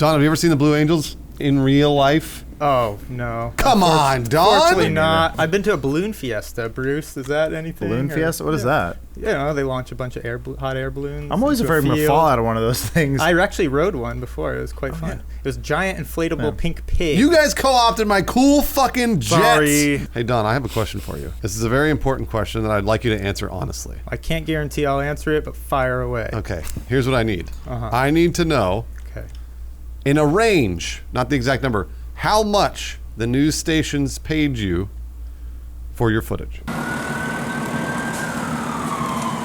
Don, have you ever seen the Blue Angels in real life? Oh, no. Come on, Don! Fortunately not. I've been to a balloon fiesta, Bruce. Is that anything? Balloon fiesta? What is that? You know, they launch a bunch of hot air balloons. I'm always afraid I'm going to fall out of one of those things. I actually rode one before. It was quite fun. Yeah. It was a giant inflatable pink pig. You guys co-opted my cool fucking jets. Sorry. Hey, Don, I have a question for you. This is a very important question that I'd like you to answer honestly. I can't guarantee I'll answer it, but fire away. Okay, here's what I need. I need to know, in a range, not the exact number, how much the news stations paid you for your footage.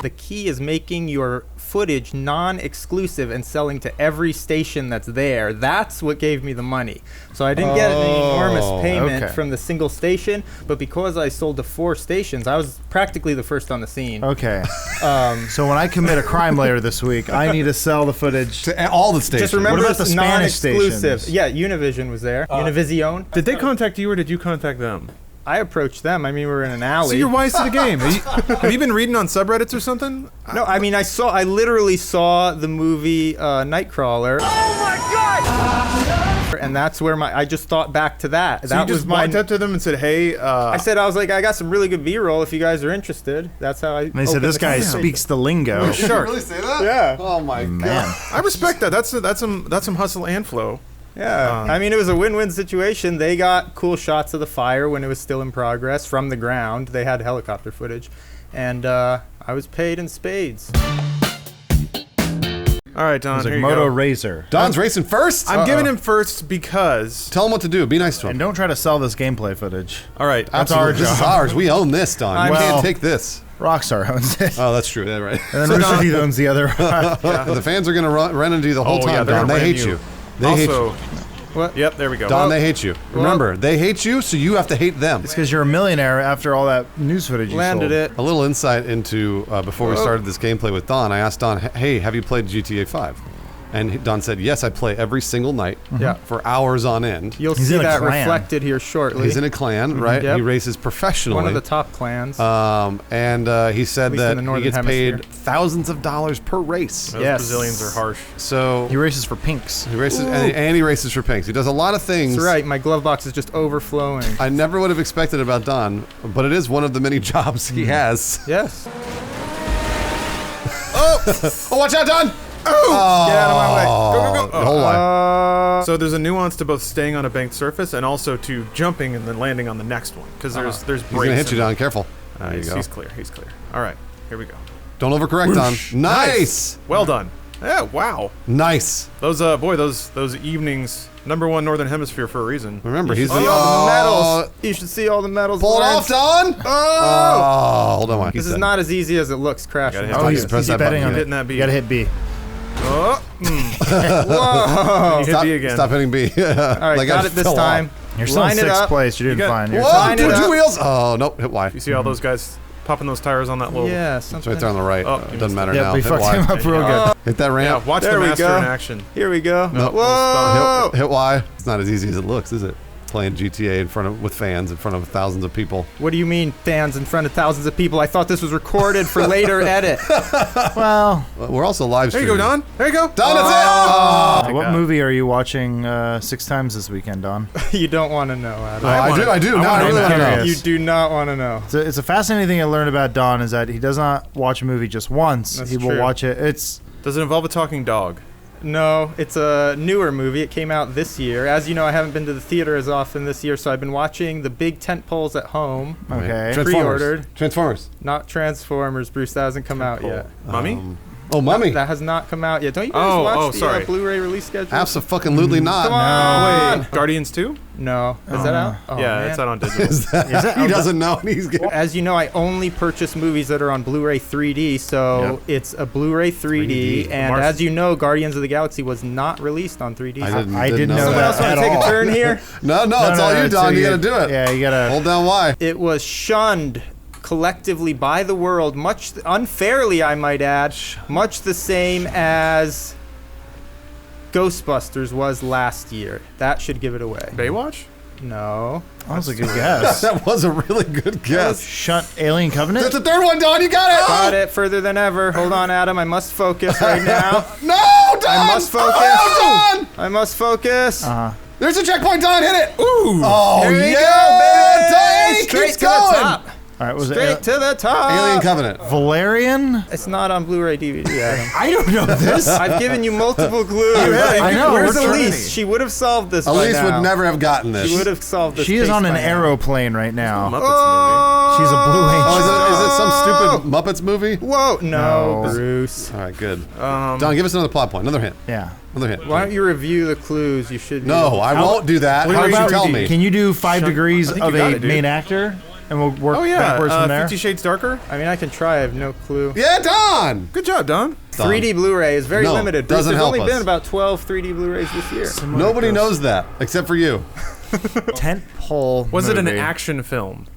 The key is making your footage non-exclusive and selling to every station that's there. That's what gave me the money. So I didn't get an enormous payment from the single station, but because I sold to 4 stations, I was practically the first on the scene. Okay. So when I commit a crime later this week, I need to sell the footage to all the stations. Just remember, what about the Spanish non-exclusive. stations? Yeah, Univision was there. Univision. Did they contact you or did you contact them? I approached them. I mean, we were in an alley. So you're wise to the game. Have you been reading on subreddits or something? No, I mean, I literally saw the movie Nightcrawler. Oh my god! And that's where I just thought back to that. So that you just walked up to them and said, "Hey," I was like, I got some really good B-roll if you guys are interested. That's how I. And they said, "This guy speaks the lingo." Did you really say that? Yeah. Oh my god. I respect that. That's some hustle and flow. Yeah, I mean, it was a win-win situation. They got cool shots of the fire when it was still in progress from the ground. They had helicopter footage, and I was paid in spades. All right, Don, It's here like you Moto go. Razor. Don's racing first? I'm giving him first because... Tell him what to do. Be nice to him. And don't try to sell this gameplay footage. All right. That's our This is job. ours. We own this, Don. You Well- can't take this. Rockstar owns it. Oh, that's true. Yeah, right. And then Rooster Teeth owns the other. The fans are going to run into you the whole time, they're Don. gonna They ram hate you. They hate Also, you. What? Yep, there we go. Don, they hate you. Remember, they hate you, so you have to hate them. It's because you're a millionaire after all that news footage you Landed sold. it. A little insight into, before we started this gameplay with Don, I asked Don, hey, have you played GTA 5? And Don said, yes, I play every single night for hours on end. You'll He's see in a that clan. reflected here shortly. He's in a clan, right? Yep. He races professionally. One of the top clans. And he said least in that the he Northern gets Hemisphere. paid thousands of dollars per race. Those Yes. Brazilians are harsh. So He races for pinks. he races, and he races for pinks. He does a lot of things. That's right. My glove box is just overflowing. I never would have expected about Don, but it is one of the many jobs he has. Yes. Oh, watch out, Don! Oh! Get out of my way. Go, go, go. Hold on. So there's a nuance to both staying on a banked surface and also to jumping and then landing on the next one. Because there's breaks. He's gonna hit you, Don. Careful. There you go. He's clear. He's clear. All right. Here we go. Don't overcorrect, Don. Nice. Well done. Yeah, wow. Nice. Those those evenings, #1 Northern Hemisphere for a reason. Remember, he's See the all the medals. You should see all the medals. Pull it Lance. off, Don. Oh, hold on. This is not as easy as it looks, crashing. Gotta hit Oh, B. he's press that betting button. on it. Hitting that B. You gotta hit B. Oh, Whoa! you hit B again. Stop hitting B. All right, got it this time. You're still in Line it 6th up. place. You're doing got- fine. You're Whoa, Line it two up. wheels. Oh, nope. Hit Y. You see all those guys popping those tires on that little... Yeah, It's something. right there on the right. Oh, It doesn't matter Yeah, now. we Hit fucked Y. him up real good. Hit that Yeah, ramp. watch There the we master go. in action. Here we go. Nope. Whoa! Hit Y. It's not as easy as it looks, is it? Playing GTA with fans in front of thousands of people. What do you mean, fans in front of thousands of people? I thought this was recorded for later edit. Well, We're also live There you streaming. go, Don. There you go. Don, that's it. what God. movie are you watching 6 times this weekend, Don? You don't want to know, Adam. I do. Now I really want to know. You do not want to know. It's a fascinating thing I learned about Don is that he does not watch a movie just once. That's he will true. watch it. It's Does it involve a talking dog? No, it's a newer movie. It came out this year. As you know, I haven't been to the theater as often this year, so I've been watching the big tent poles at home. okay. Pre-ordered. Transformers. Not Transformers, Bruce. That hasn't come out yet. Mummy? Oh, Mummy. That has not come out yet. Don't you guys watch the sorry. Blu-ray release schedule? Absolutely not. Come on! Wait, Guardians 2? No. Is that out? Oh, Yeah, man. it's out on digital. Is that, he doesn't know. And he's getting. As you know, I only purchase movies that are on Blu-ray 3D, so it's a Bluray 3D. And Mars- as you know, Guardians of the Galaxy was not released on 3D. I didn't know Someone that else want at to take all. a turn here? No, it's all you, Don. You gotta do it. Yeah, you gotta. Hold down Y. It was shunned collectively by the world, much unfairly, I might add, much the same as Ghostbusters was last year. That should give it away. Baywatch? No. That was a good guess. That was a really good guess. Shut Alien Covenant? That's the third one, Don. You got it. Got it further than ever. Hold on, Adam. I must focus right now. No, Don. I must focus. Oh, Don! I must focus. There's a checkpoint, Don. Hit it. Ooh. Oh, There you yeah, go, Don. baby. Keeps Straight to going. the top. All right, was Straight it to the top. Alien Covenant. Valerian? It's not on Blu-ray DVD, Adam. I don't know this. I've given you multiple clues. I know, Where's we're trying. Elise? She would have solved this by Elise now. would never have gotten this. She would have solved this She is case on an by now. aeroplane right now. Muppets She's a blue angel. Oh, is it some stupid Muppets movie? Whoa, no, No. Bruce. All right, good. Don, give us another plot point. Another hint. Yeah. Another hint. Why don't you review the clues? You should. No, I won't do that. What How do did you you do? tell me? Can you do 5 degrees I think you of got a it, dude. main actor? And we'll work movie. Oh yeah, backwards from there. 50 Shades Darker. I mean, I can try. I have no clue. Yeah, Don. Good job, Don. Don. 3D Blu-ray is very No, limited. Bruce, doesn't there's help only us. been about 12 3D Blu-rays this year. Nobody knows that except for you. Tentpole. Was it an movie. action film?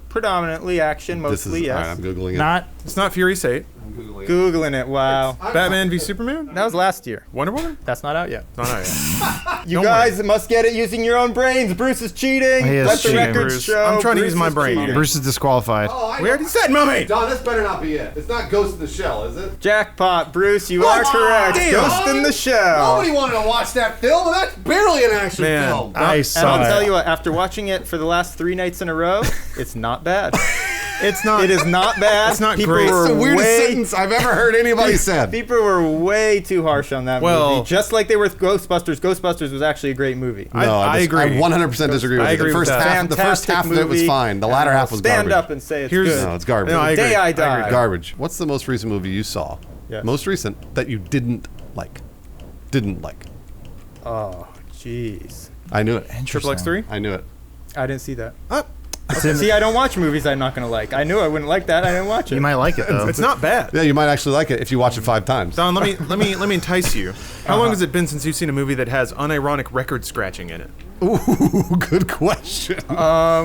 Predominantly action, This is mostly all right, yes. I'm googling it. Not. It's not Fury 8. Googling it. Wow. Batman v Superman. That was last year. Wonder Woman. That's not out yet. Not out yet. You Don't guys must get it using your own brains. Bruce is cheating. He is Let the cheating. records Bruce. show. I'm trying to Bruce use my is brain. cheating. Bruce is disqualified. We already said mummy. Don, this better not be it. It's not Ghost in the Shell, is it? Jackpot, Bruce. You are correct. Damn. Ghost in the Shell. Nobody wanted to watch that film, and that's barely an action Man. film. I And saw I'll it. tell you what. After watching it for the last 3 nights in a row, it's not bad. It's not. It is not bad. It's not People great. Were It's the weirdest way, sentence I've ever heard anybody said. People were way too harsh on that Well- movie. Just like they were with Ghostbusters. Ghostbusters was actually a great movie. No, I agree. I 100% disagree with I you. agree The with first that. the first half of it was Fantastic fine. The movie, latter and half was Stand garbage. up and say it's Here's- good. No, it's garbage. No, I agree. Day I agree. die. Garbage. What's the most recent movie you saw? Yes. Most recent that you didn't like? Didn't like. Oh, jeez. I knew it. Triple X3. I knew it. I didn't see that. It's in- See, I don't watch movies I'm not going to like. I knew I wouldn't like that. I didn't watch it. You might like it though. It's not bad. Yeah, you might actually like it if you watch it 5 times. Don, let me entice you. How long has it been since you've seen a movie that has unironic record scratching in it? Ooh, good question.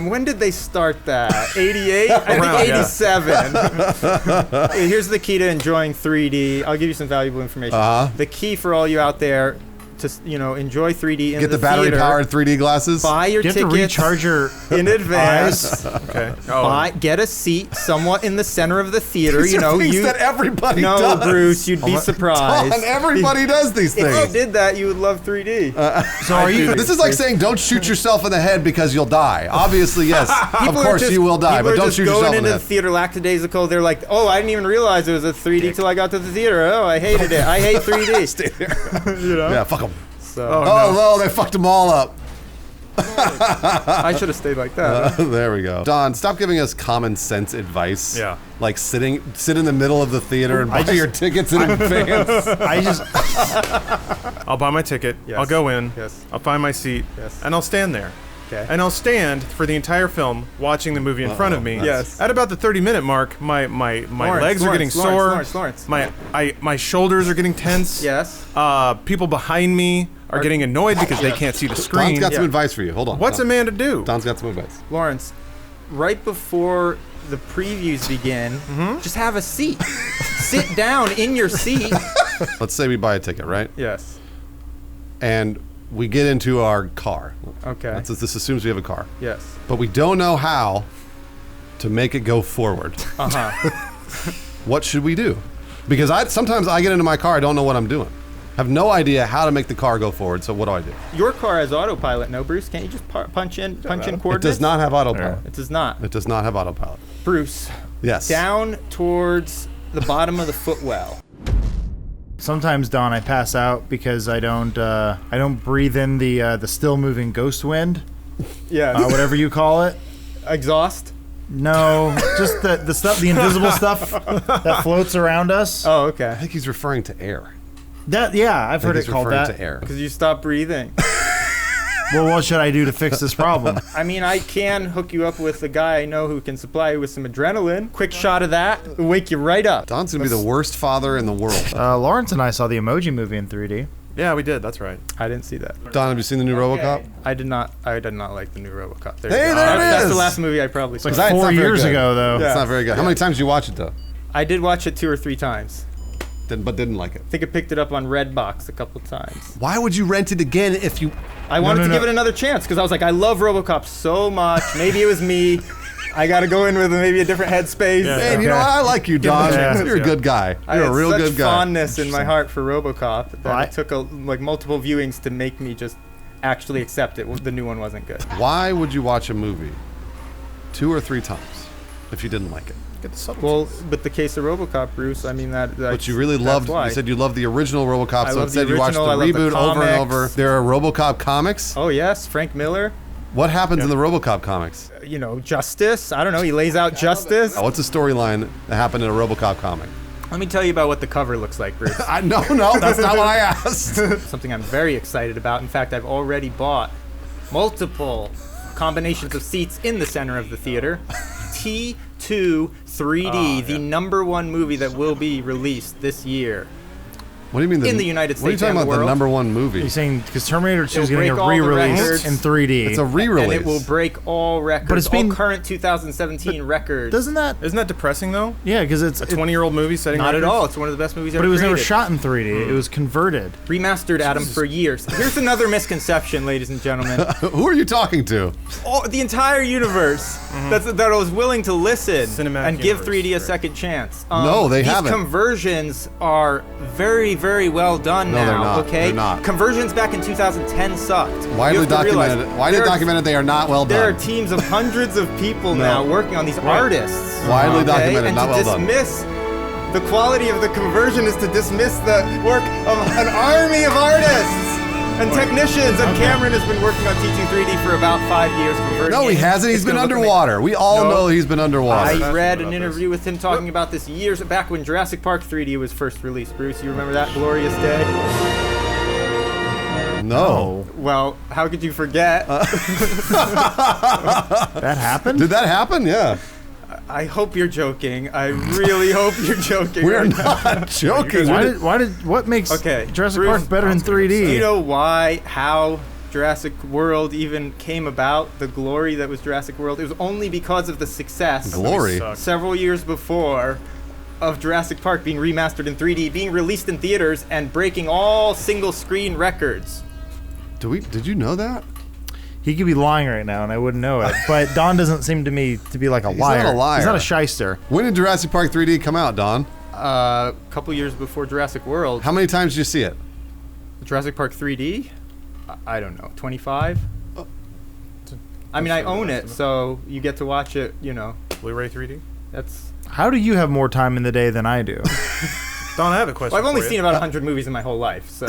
When did they start that? 88? I Around, think yeah. 87. Here's the key to enjoying 3D. I'll give you some valuable information. The key for all you out there to enjoy 3D in Get the battery theater, powered 3D glasses. buy your You have to tickets recharge your in advance. Okay. Get a seat somewhat in the center of the theater. These are things that everybody No, does. Bruce, you'd be surprised. Don, everybody does these If you things. did that, you would love 3D. So are you? This is like saying don't shoot yourself in the head because you'll die. Obviously, yes. Of People are course just- you will die, people but are don't just shoot going yourself in into the the head. theater lackadaisical. They're like, oh, I didn't even realize it was a 3D till I got to the theater. Oh, I hated it. I hate 3D. Stay there. Yeah, fuck them. So Oh, no, they fucked them all up. I should have stayed like that. There we go. Don, stop giving us common sense advice. Yeah. Like sit in the middle of the theater and buy your tickets in advance. I just. I'll buy my ticket. Yes. I'll go in. Yes. I'll find my seat. Yes. And I'll stand there. Okay. And I'll stand for the entire film watching the movie in front of me. Yes. At about the 30-minute mark, my legs are getting sore. Lawrence. My shoulders are getting tense. Yes. People behind me are getting annoyed because they can't see the Don's screen. got some advice for you. Hold on. What's a man to do? Don's got some advice. Lawrence, right before the previews begin, just have a seat. Sit down in your seat. Let's say we buy a ticket, right? Yes. And we get into our car. Okay. This assumes we have a car. Yes. But we don't know how to make it go forward. What should we do? Because sometimes I get into my car, I don't know what I'm doing. I have no idea how to make the car go forward, so what do I do? Your car has autopilot, no, Bruce? Can't you just punch in It coordinates? does not have autopilot. It does not. It does not have autopilot. Bruce, Yes. down towards the bottom of the footwell. Sometimes, Don, I pass out because I don't breathe in the still moving ghost wind, Yeah. whatever you call it. Exhaust? No, just the stuff, the invisible stuff that floats around us. Oh, I okay. think he's referring to air. That I've heard He's it called referring that. to air. Because you stopped breathing. Well, what should I do to fix this problem? I mean, I can hook you up with a guy I know who can supply you with some adrenaline. Quick shot of that, it'll wake you right up. Don's gonna be the worst father in the world. Lawrence and I saw the Emoji Movie in 3D. Yeah, we did. That's right. I didn't see that. Don, have you seen the new RoboCop? I did not like the new RoboCop. There Hey, you go. there it That's is. the last movie I probably saw. It's not 4 very years good. ago, though. It's not very good. How many times did you watch it though? I did watch it 2 or 3 times. But didn't like it. I think I picked it up on Redbox a couple times. Why would you rent it again if you? I wanted no, to no. give it another chance because I was like, I love RoboCop so much. Maybe it was me. I got to go in with maybe a different headspace. Yeah. Man, you know, I like you, Don. You're a good guy. You're a real good guy. I had such fondness in my heart for RoboCop that it took multiple viewings to make me just actually accept it. The new one wasn't good. Why would you watch a movie 2 or 3 times if you didn't like it? Get the subtleties. Well, with the case of RoboCop, Bruce, I mean that. But you really loved. Why. You said you loved the original RoboCop, I so love instead the you watched the original, I love the reboot over and comics. over. There are RoboCop comics. Oh yes, Frank Miller. What happens in the RoboCop comics? You know, justice. I don't know. He lays out justice. What's a storyline that happened in a RoboCop comic? Let me tell you about what the cover looks like, Bruce. No, that's not what I asked. Something I'm very excited about. In fact, I've already bought multiple combinations of seats in the center of the theater. T2 3D, the #1 movie that will be released this year. What do you mean? In the United States What are you talking and about? the The #1 movie? You're saying because Terminator 2 is It'll getting a break all the re-release records. in 3D. It's a re-release. And it will break all records, But it's all been- current 2017 records. Isn't that depressing though? Yeah, because it's A 20-year-old movie setting Not at records? all. It's one of the best movies ever But it was never created. shot in 3D. It was converted. Remastered, Adam, for years. Here's another misconception, ladies and gentlemen. Who are you talking to? The entire universe that was willing to listen Cinematic and give universe, 3D a right. second chance. No, they haven't. These conversions are very, very well done No, now. they're not. Okay, They're not. Conversions back in 2010 sucked. Widely You have to realize documented. Widely documented. They are not well There are done. teams of hundreds of people now working on these artists. Widely okay? documented, and not to well done. dismiss the quality of the conversion is to dismiss the work of an army of artists and technicians. And Cameron has been working on T2 3D for about 5 years. Converting No, he it. hasn't. He's It's been gonna look underwater. We all know he's been underwater. I read an interview with him talking about this years back when Jurassic Park 3D was first released. Bruce, you remember that glorious day? No. Well, how could you forget? That happened? Did that happen? Yeah. I hope you're joking. I really hope you're joking. We're right now. not joking. What makes Jurassic Bruce, Park better in 3D? Do you know how Jurassic World even came about? The glory that was Jurassic World. It was only because of the success. Glory. Several years before of Jurassic Park being remastered in 3D, being released in theaters, and breaking all single-screen records. Did you know that? He could be lying right now, and I wouldn't know it. But Don doesn't seem to me to be like a liar. He's not a liar. He's not a shyster. When did Jurassic Park 3D come out, Don? A couple years before Jurassic World. How many times did you see it? Jurassic Park 3D? I don't know, 25? I mean, I own it, so you get to watch it, you know. Blu-ray 3D? That's... How do you have more time in the day than I do? Don, I have a question. Well, I've only for you. seen about 100 movies in my whole life, so...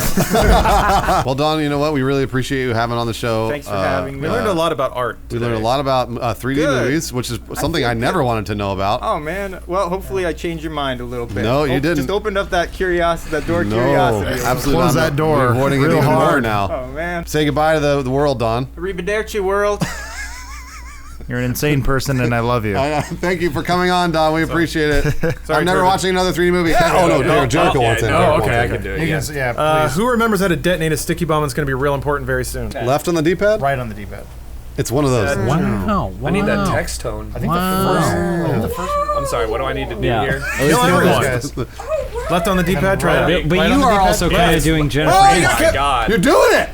Well, Don, you know what? We really appreciate you having on the show. Thanks for having me. We learned a lot about art We today. learned a lot about 3D Good. movies, which is something I never wanted to know about. Oh, man. Well, hopefully I changed your mind a little bit. No, you didn't. Just opened up that curiosity, that door of No, curiosity. a little absolutely Close not. that door We're avoiding it real even more hard. now. bit. Oh, man. Say goodbye to the world, Don. Arrivederci, world. You're an insane person, and I love you. Thank you for coming on, Don. We appreciate it. I'm never Turban. watching another 3D movie. Oh, no, Jericho wants it. Oh, okay, I can do it. You Yeah. can, yeah, please. Who remembers how to detonate a sticky bomb? It's going to be real important very soon. Left on the D-pad? Right on the D-pad. It's one of those. Wow. I need that text tone. I think the first. I'm sorry, what do I need to do Yeah. here? Kill everyone. Guys. Left on the D-pad, try Right. it. But Right you on the are D-pad? also kind of Yes. doing Jennifer. Oh, Oh my god. You're doing it!